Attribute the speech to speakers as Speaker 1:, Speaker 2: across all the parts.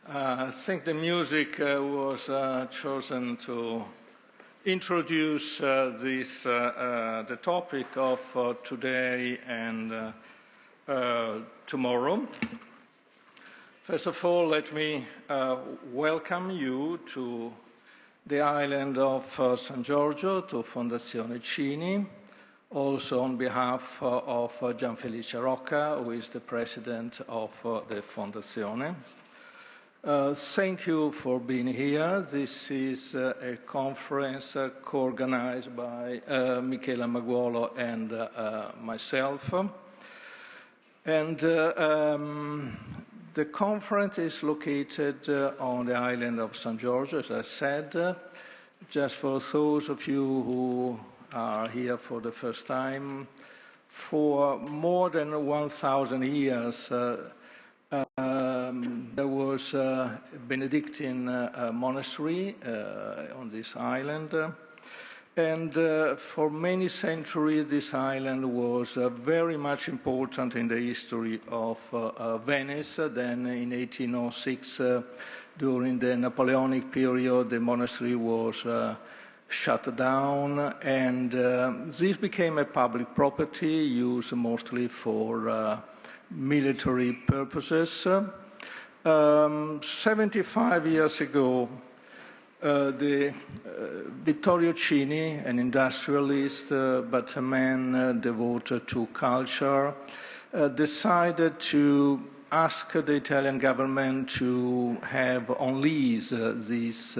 Speaker 1: I think the music was chosen to introduce the topic of today and tomorrow. First of all, let me welcome you to the island of San Giorgio, to Fondazione Cini, also on behalf of Gianfelice Rocca, who is the president of the Fondazione. Thank you for being here. This is a conference co-organized by Michela Maguolo and myself. And the conference is located on the island of San Giorgio, as I said. Just for those of you who are here for the first time, for more than 1,000 years, there was a Benedictine monastery on this island, and for many centuries this island was very much important in the history of Venice. Then in 1806, during the Napoleonic period, the monastery was shut down, and this became a public property used mostly for military purposes. 75 years ago, Vittorio Cini, an industrialist but a man devoted to culture, decided to ask the Italian government to have on lease this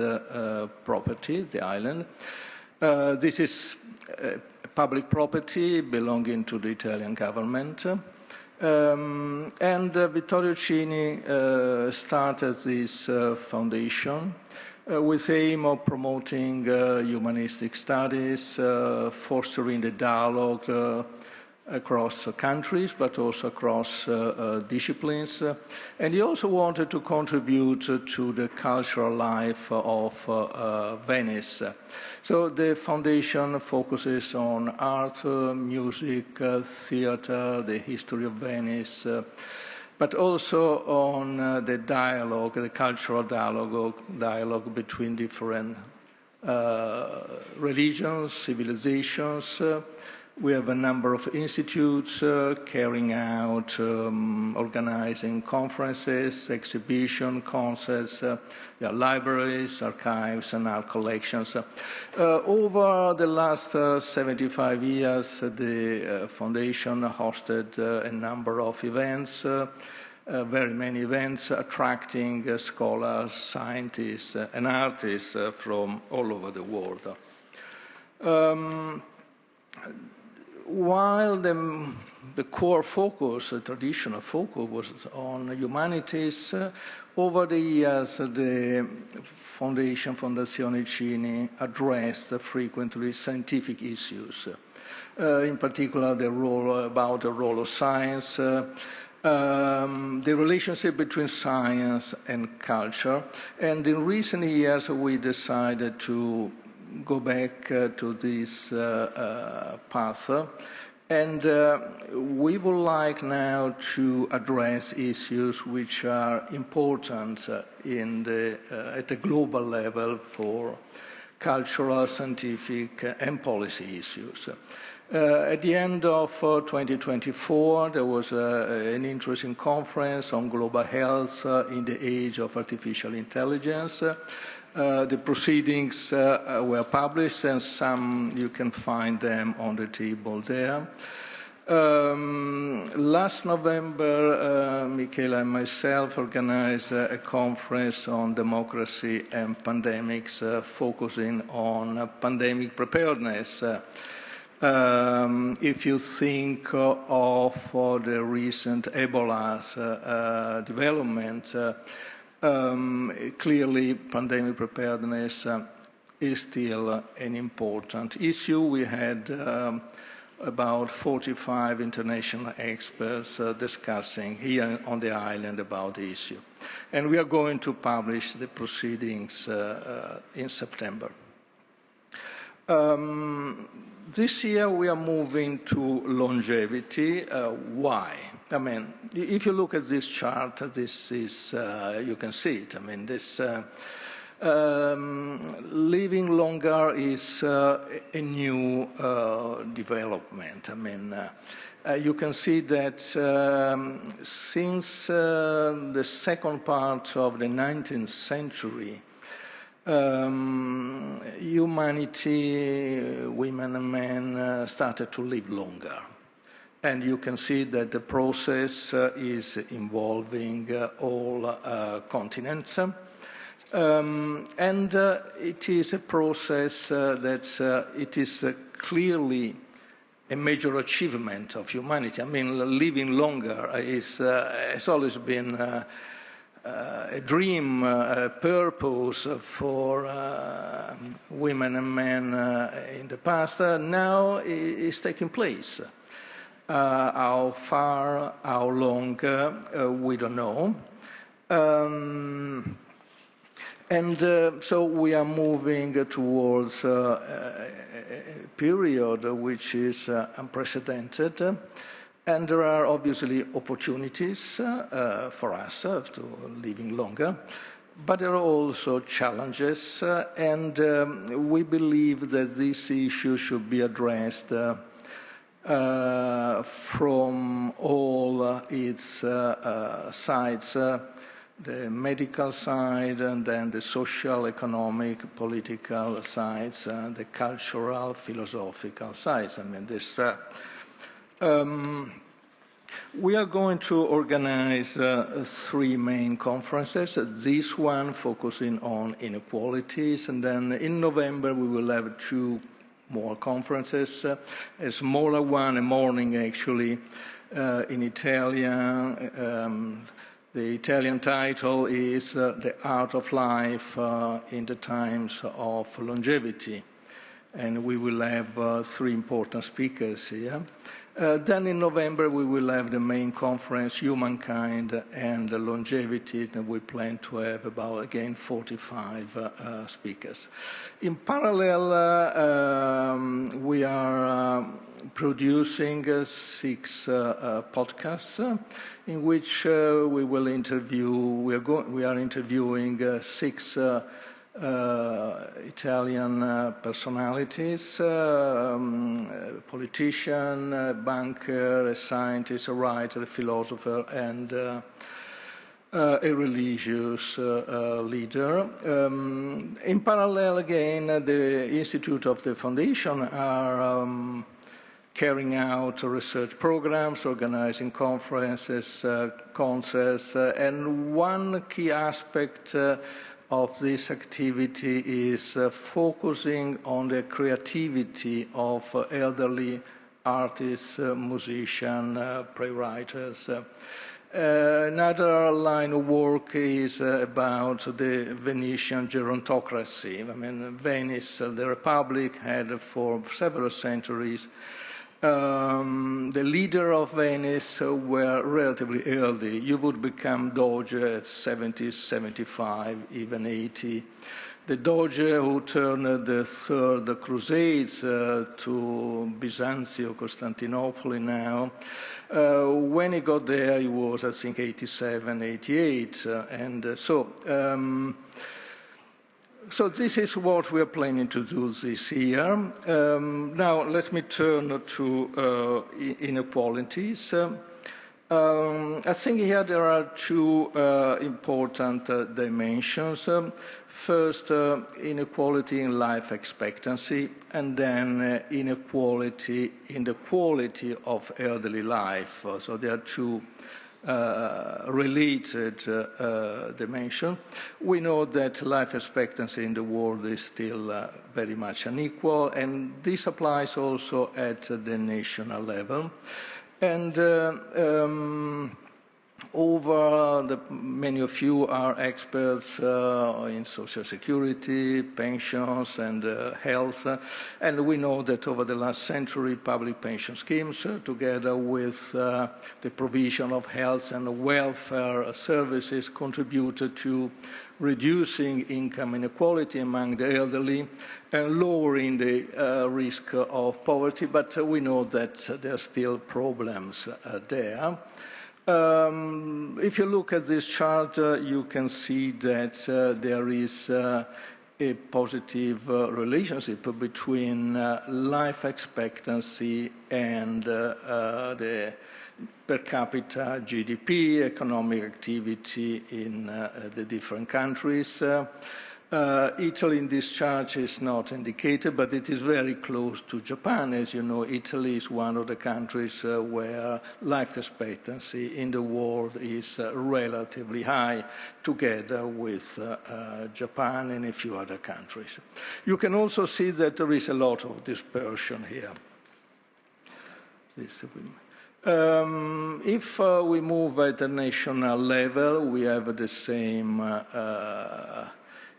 Speaker 1: property, the island. This is public property belonging to the Italian government. And Vittorio Cini started this foundation with the aim of promoting humanistic studies, fostering the dialogue across countries, but also across disciplines. And he also wanted to contribute to the cultural life of Venice. So the foundation focuses on art, music, theater, the history of Venice, but also on the dialogue, the cultural dialogue between different religions, civilizations. We have a number of institutes carrying out, organizing conferences, exhibitions, concerts. There are libraries, archives, and art collections. Over the last 75 years, the foundation hosted a number of events, very many events, attracting scholars, scientists, and artists from all over the world. While the core focus, the traditional focus, was on humanities, over the years the Fondazione Cini addressed frequently scientific issues, in particular the role of science, the relationship between science and culture. And in recent years we decided to go back to this path, and we would like now to address issues which are important at the global level for cultural, scientific, and policy issues. At the end of 2024, there was an interesting conference on global health in the age of artificial intelligence. The proceedings were published, and some you can find them on the table there. Last November, Michela and myself organized a conference on democracy and pandemics, focusing on pandemic preparedness. If you think of the recent Ebola's development, clearly, pandemic preparedness is still an important issue. We had about 45 international experts discussing here on the island about the issue. And we are going to publish the proceedings in September. This year we are moving to longevity. Why? I mean, if you look at this chart, this is, you can see it. I mean, this living longer is a new development. I mean, you can see that since the second part of the 19th century, humanity, women and men, started to live longer. And you can see that the process is involving all continents. And it is a process that it is clearly a major achievement of humanity. I mean, living longer has always been a dream, a purpose for women and men in the past. Now it's taking place. How far, how long, we don't know. So we are moving towards a period which is unprecedented. And there are obviously opportunities for us to living longer, but there are also challenges, and we believe that this issue should be addressed from all its sides, the medical side, and then the social, economic, political sides, the cultural, philosophical sides. I mean, this. We are going to organize 3 main conferences. This one focusing on inequalities, and then in November we will have 2 more conferences. A smaller one, a morning actually, in Italian. The Italian title is The Art of Life in the Times of Longevity. And we will have 3 important speakers here. Then in November we will have the main conference, Humankind and Longevity, and we plan to have about, again, 45 speakers. In parallel, we are producing 6 podcasts in which we will interview, we are interviewing 6 Italian personalities, politician, banker, a scientist, a writer, a philosopher, and a religious leader. In parallel, again, the Institute of the Foundation are carrying out research programs, organizing conferences, concerts, and one key aspect of this activity is focusing on the creativity of elderly artists, musicians, playwrights. Another line of work is about the Venetian gerontocracy. I mean, Venice, the Republic, had for several centuries the leader of Venice were relatively elderly. You would become Doge at 70, 75, even 80. The Doge who turned the Third Crusades to Byzantium, Constantinople now, when he got there, he was, I think, 87, 88. So this is what we are planning to do this year. Now let me turn to inequalities. I think here there are 2 important dimensions. First, inequality in life expectancy, and then inequality in the quality of elderly life. So there are 2 related dimension. We know that life expectancy in the world is still very much unequal, and this applies also at the national level. And Many of you are experts in social security, pensions, and health, and we know that over the last century, public pension schemes, together with the provision of health and welfare services, contributed to reducing income inequality among the elderly and lowering the risk of poverty, but we know that there are still problems there. If you look at this chart, you can see that there is a positive relationship between life expectancy and the per capita GDP, economic activity in the different countries. Italy in this chart is not indicated, but it is very close to Japan. As you know, Italy is one of the countries where life expectancy in the world is relatively high, together with Japan and a few other countries. You can also see that there is a lot of dispersion here. If we move at the national level, we have the same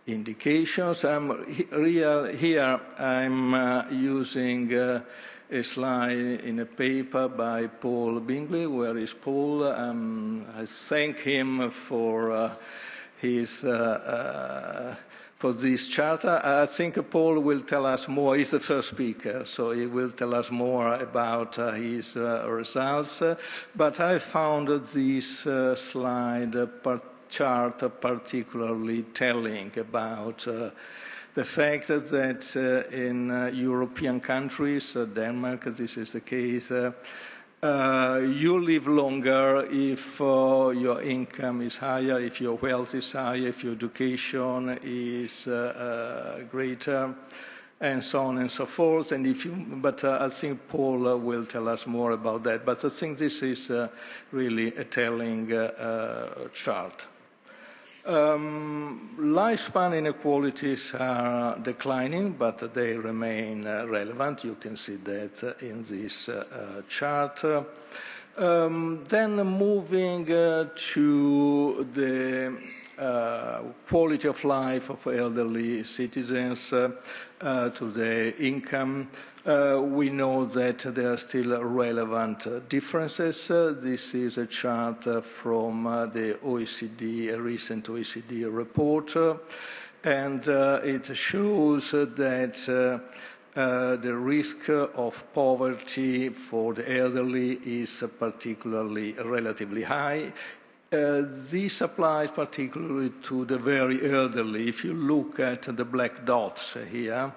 Speaker 1: indications. Here I'm using a slide in a paper by Paul Bingley. Where is Paul? I thank him for his for this charter. I think Paul will tell us more. He's the first speaker, so he will tell us more about his results. But I found this chart particularly telling about the fact that in European countries, Denmark, this is the case, you live longer if your income is higher, if your wealth is higher, if your education is greater, and so on and so forth. And but I think Paul will tell us more about that. But I think this is really a telling chart. Lifespan inequalities are declining, but they remain relevant. You can see that in this chart. Then moving to the quality of life of elderly citizens, to the income, we know that there are still relevant differences. This is a chart from the OECD, a recent OECD report, and it shows that the risk of poverty for the elderly is particularly relatively high. This applies particularly to the very elderly. If you look at the black dots here,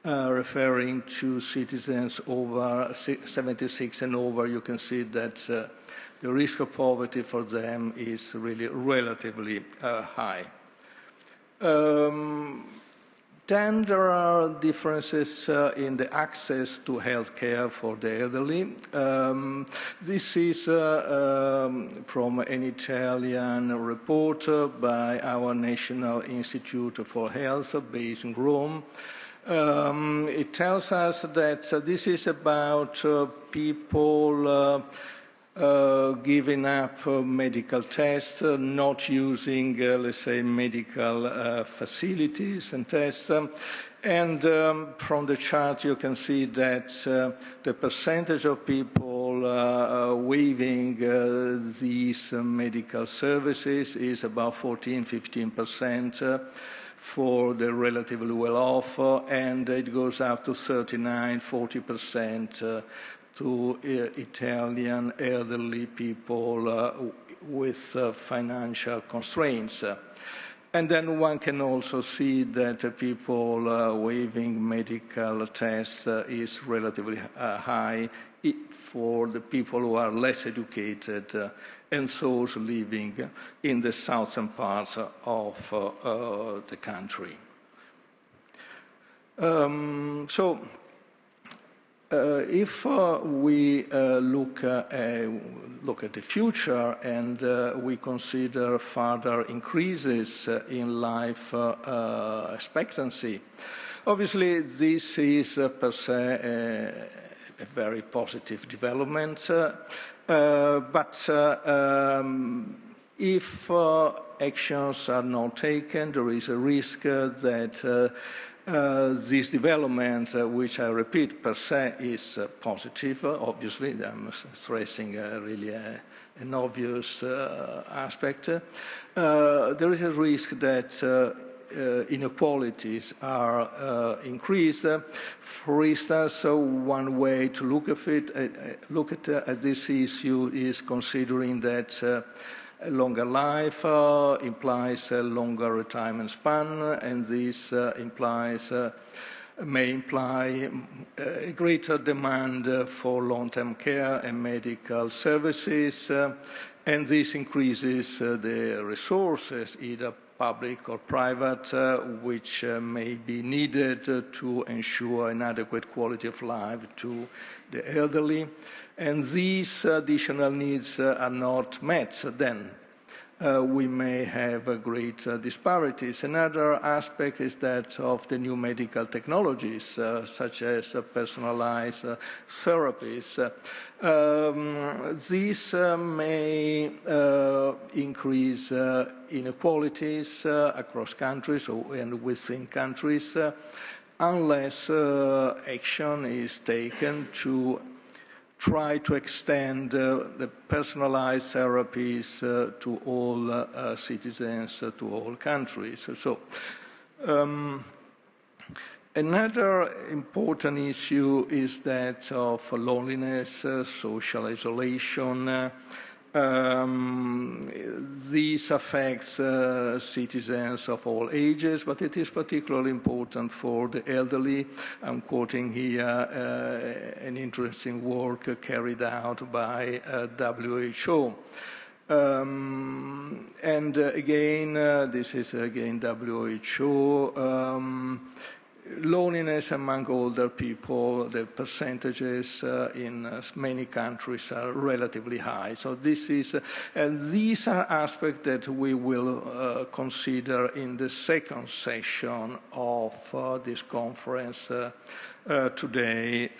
Speaker 1: referring to citizens over 76 and over, you can see that the risk of poverty for them is really relatively high. Then there are differences in the access to health care for the elderly. This is from an Italian report by our National Institute for Health based in Rome. It tells us that this is about people giving up medical tests, not using, let's say, medical facilities and tests. And from the chart you can see that the percentage of people waiving these medical services is about 14–15%. For the relatively well-off, and it goes up to 39–40% to Italian elderly people with financial constraints. And then one can also see that people waiving medical tests is relatively high for the people who are less educated and those living in the southern parts of the country. If we look at the future and we consider further increases in life expectancy, obviously this is per se a very positive development. But if actions are not taken, there is a risk that this development, which I repeat per se is positive, obviously, I'm stressing really an obvious aspect, there is a risk that inequalities are increased. For instance, one way to look at this issue is considering that a longer life implies a longer retirement span, and this may imply a greater demand for long-term care and medical services, and this increases the resources, either public or private, which may be needed to ensure an adequate quality of life to the elderly. And these additional needs are not met, then we may have great disparities. Another aspect is that of the new medical technologies, such as personalized therapies. These may increase inequalities across countries and within countries unless action is taken to try to extend the personalized therapies to all citizens, to all countries. So, another important issue is that of loneliness, social isolation. This affects citizens of all ages, but it is particularly important for the elderly. I'm quoting here an interesting work carried out by WHO. And again, this is again WHO. Loneliness among older people, the percentages in many countries are relatively high. So these are aspects that we will consider in the second session of this conference today.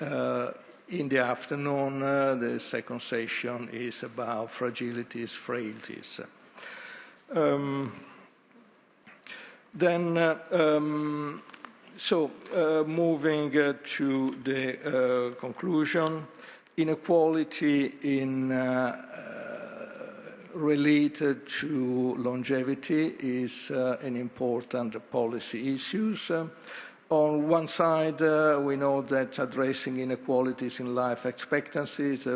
Speaker 1: In the afternoon, the second session is about fragilities, frailties. So, moving to the conclusion, inequality related to longevity is an important policy issue. On one side, we know that addressing inequalities in life expectancies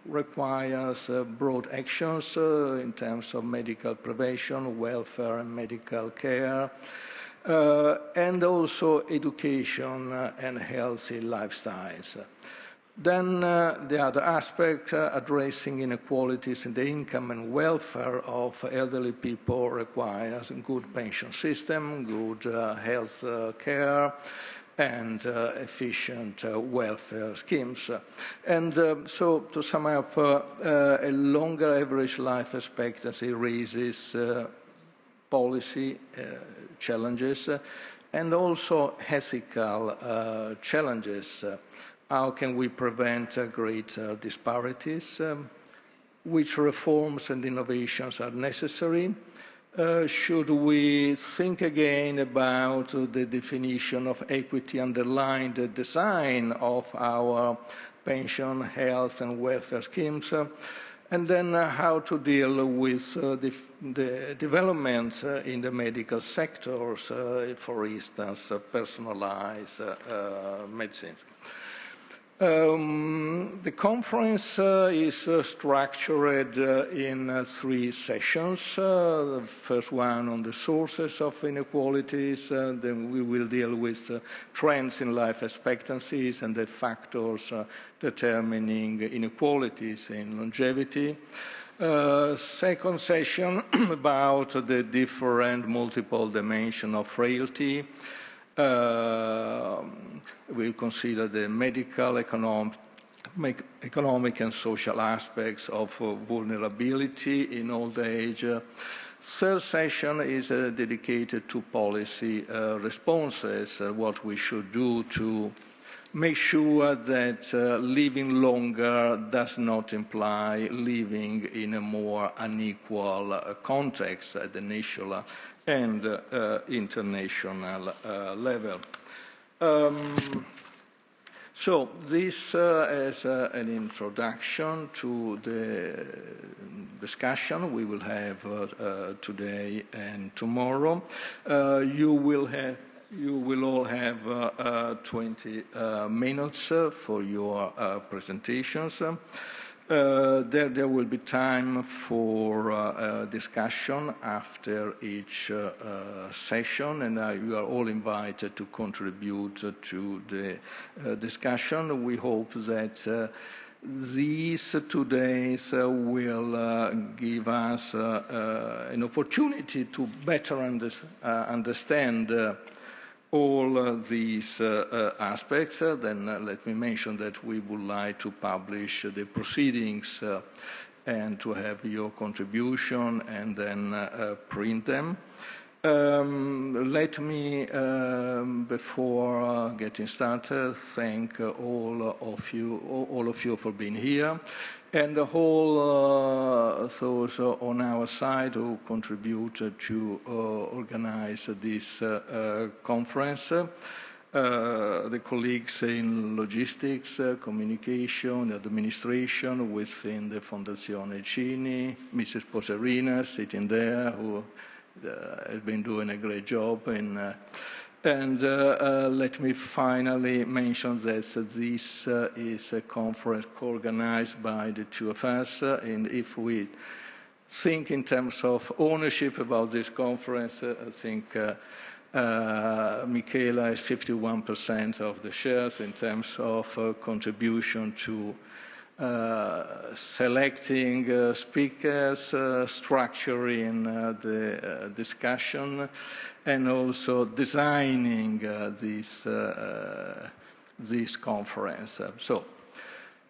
Speaker 1: requires broad actions in terms of medical prevention, welfare and medical care, and also education and healthy lifestyles. Then the other aspect, addressing inequalities in the income and welfare of elderly people requires a good pension system, good health care, and efficient welfare schemes. And so to sum up, a longer average life expectancy raises policy challenges and also ethical challenges. How can we prevent greater disparities? Which reforms and innovations are necessary? Should we think again about the definition of equity underlying the design of our pension, health and welfare schemes? And then how to deal with the developments in the medical sectors, for instance, personalized medicine. The conference is structured in 3 sessions. The first one on the sources of inequalities, then we will deal with trends in life expectancies and the factors determining inequalities in longevity. Second session about the different multiple dimensions of frailty. We'll consider the medical, economic and social aspects of vulnerability in old age. Third session is dedicated to policy responses, what we should do to make sure that living longer does not imply living in a more unequal context at the national and international level. So this is an introduction to the discussion we will have today and tomorrow. You will all have 20 minutes for your presentations. There will be time for discussion after each session, and you are all invited to contribute to the discussion. We hope that these 2 days will give us an opportunity to better understand all these aspects. Then let me mention that we would like to publish the proceedings and to have your contribution and then print them. Let me, before getting started, thank all of you for being here, and the whole those on our side who contributed to organize this conference. The colleagues in logistics, communication, administration within the Fondazione Cini, Mrs. Poserina sitting there, who has been doing a great job. And let me finally mention that this is a conference co-organized by the two of us, and if we think in terms of ownership about this conference, I think Michela has 51% of the shares in terms of contribution to selecting speakers, structuring the discussion, and also designing this conference. So,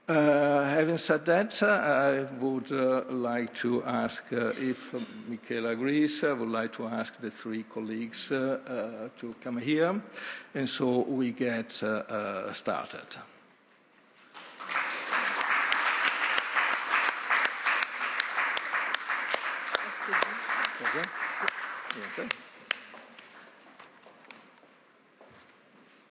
Speaker 1: having said that, I would like to ask, if Michela agrees, I would like to ask the three colleagues to come here, and so we get started. Okay.